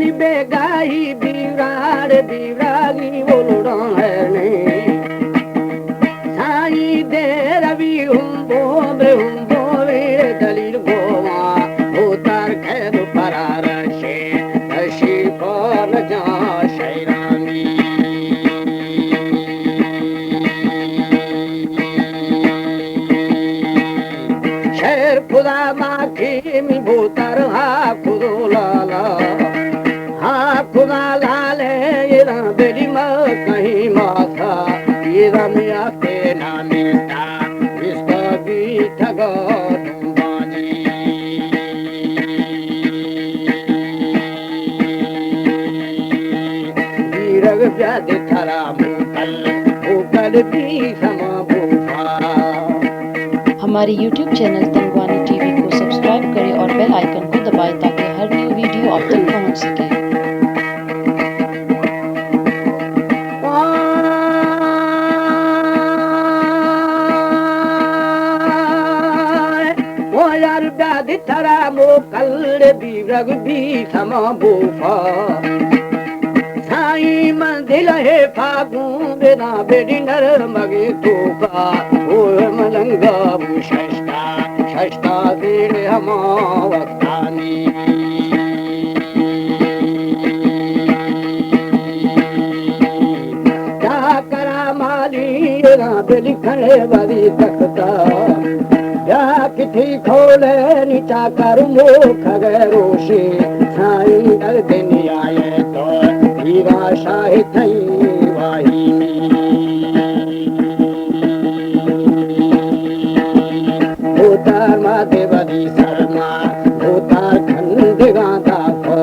जानी बेगाही बीराड़ बीरागी बोलड़ा है नहीं साई दे रवि हम बोवे दलील गोवा उतार कैद परार शे रशी पर जा शैरामी शेर खुदा माखी मी भूतर हा खुदो लाला हा खुदा लाले ये बेरी मा कहीं माथा ये रमिया के नामिता इसका भी ठगा बाजी वीरग व्याधि थरा मुकल भी समा भूपा। हमारे YouTube चैनल तंगवानी टीवी को सब्सक्राइब करें और बेल आइकन को दबाएं ताकि हर न्यू वीडियो आप तक पहुंच सके। ओ यार व्याधि थरा मुकल भी रग भी समा भूपा साई मंदिल है फागू बिना बेड़ी नर मगे तोका ओ मलंगा शस्ता शस्ता देर हमावतानी क्या करा माली ना बेली खड़े वाली तकता या किथी खोले नीचा कर मुख गरोशी साई दर दिन आए तो हीरा शाही थई वाहिनी भूतार माते बदी शर्मा भूतार खंड गांधा को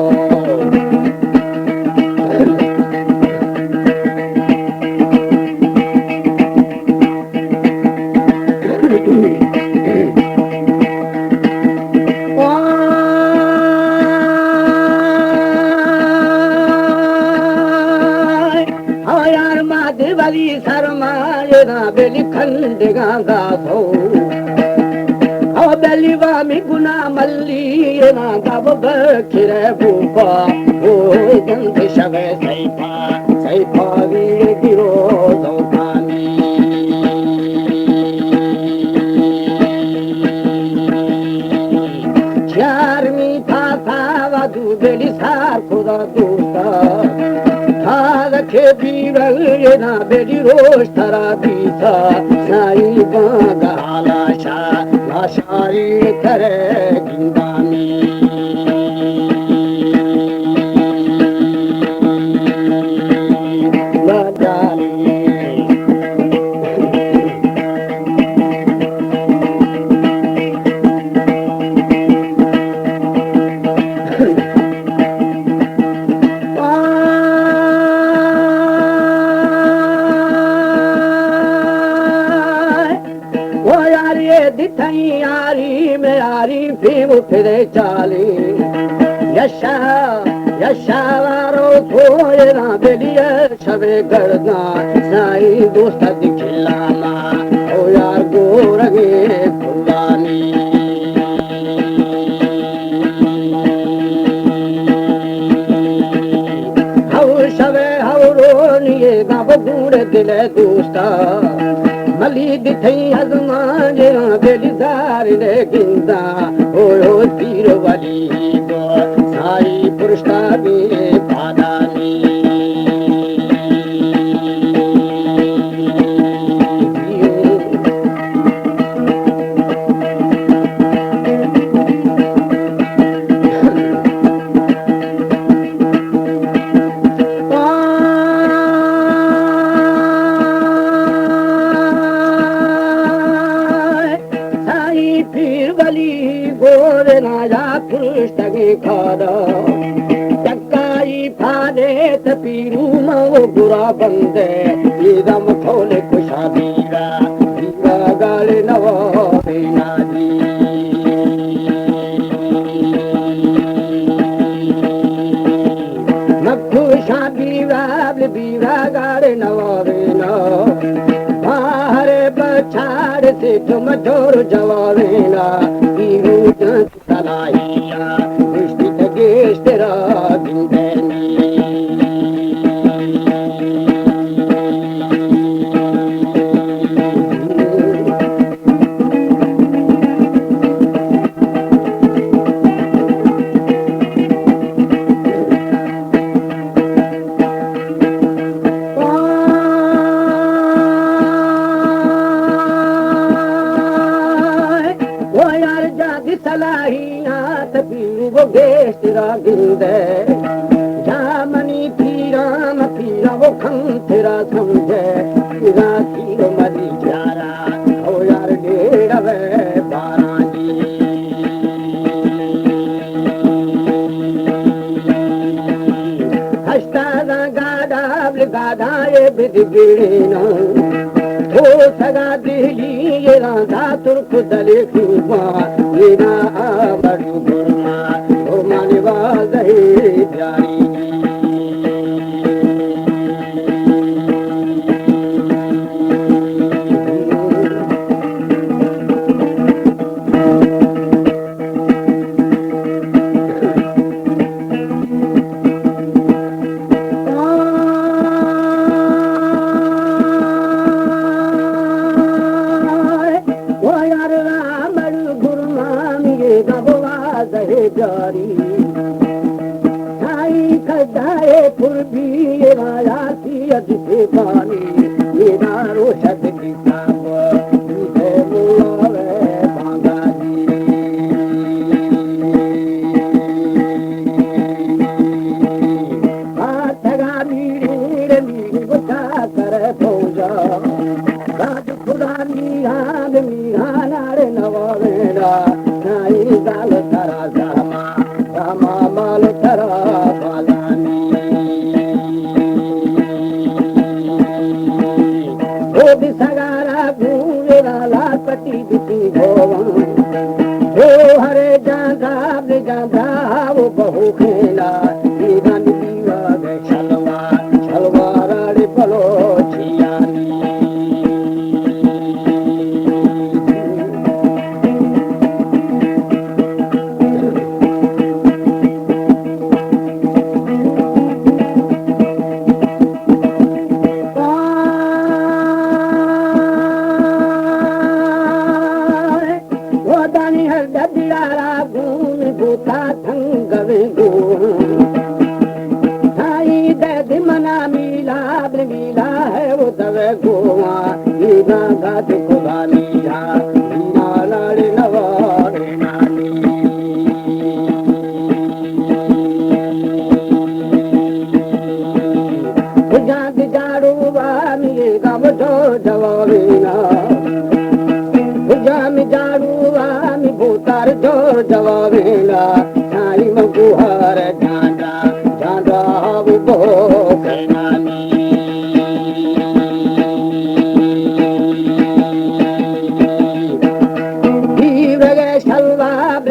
वाली शर्मा ये ना बेली खंड गांधा थो ओ बेली वामी गुना मल्ली ये ना गाव बखिरे भूपा ओ गंध शवे सैफा वीर गिरो दौतानी चार मीठा था वादू बेली सार खुदा दूता रखे बीरल ये ना बेड़ी रोज थरा बीता साई बागा लाशा लाशारी करे गिंदानी यारी में यारी भीम फिरे चाली यशा यशा वारो थोड़े ना बेलिया छवे गर्दा साई दोस्त दिखलाना ओ यार गोरगे फुलानी हव छवे हवरोनिए गाव गुड़ दिले दोस्ता मली दिथई हजमान जेरा बेलीदार ने गिंदा ओ तीर वाली दो साई पुरुषता भी पादानी गोरे नाजा पुस्तके खादा चक्काई फादे तपीरू मो बुरा बंदे दम खोले कुशा दीरा दीरा गाले नवा नाजी मक्खू शादी राबल बीरा गाले नवा ना बाहरे बछाड़ से तुम जोर जवावेला तलाइया तेरा दिन गाधाए बिदगिड़ी न हो सगा दिली ये राधा तुर्क दले खूबा ये ना बड़ू गुरमा गुरमा निवाज है प्यारी जारी साई खदाए फुरबी रायासी अजसे पानी मेरा रोशद किताब तुझे मुलावे बांगाली आठगा मीर मीर बता कर पौजा राज खुदा मीहान मीहानार नवावेरा साई गाल तरा जामा माल तरा बालानी ओ बिसगारा घूमेरा लापटी बिती भोवन ओ हरे जांदा वो बहु खेला दीवान दीवा गे छलवा छलवा राड़े पलो छियानी मिला है वो तवे गोवा लीना गात खुदा लिया लीना लाड़े नवारे नानी जाग जाड़ू वामी गम जो जवाबीना जाम जाड़ू वामी भूतार जो जवाबीना साई मगुहार जांदा जांदा वो बो नानी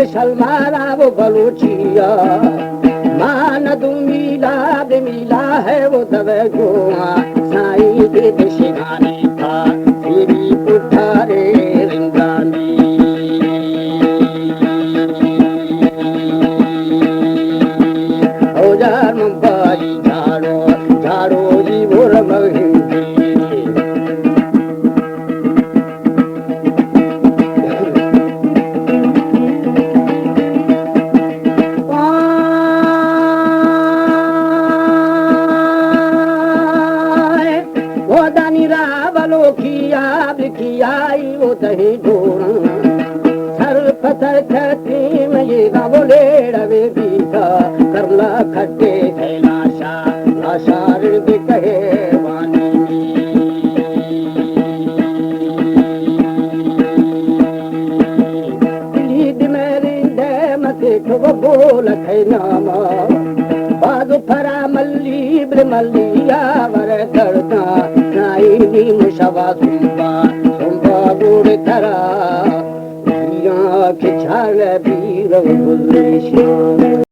सलमारा वो बलूचिया मान दू मिला है वो दवे गोवा साई दे शिगाने था तेरी पुठारे रिंगानी औजार मुंबाई झाड़ो झाड़ो जी बोर महिंदी आई वो दही ढोरा सर पत्थर खती में ये गावले रवे बीता करला खट्टे है लाशा लाशा ऋद कहे वानी लीद मेरी दे मते को बोल खे नामा बाजू फरा मल्ली ब्रमलिया वर दर्दा साई नी मुशवा सुंबा गुड़ तरा खिचाल बीर गुल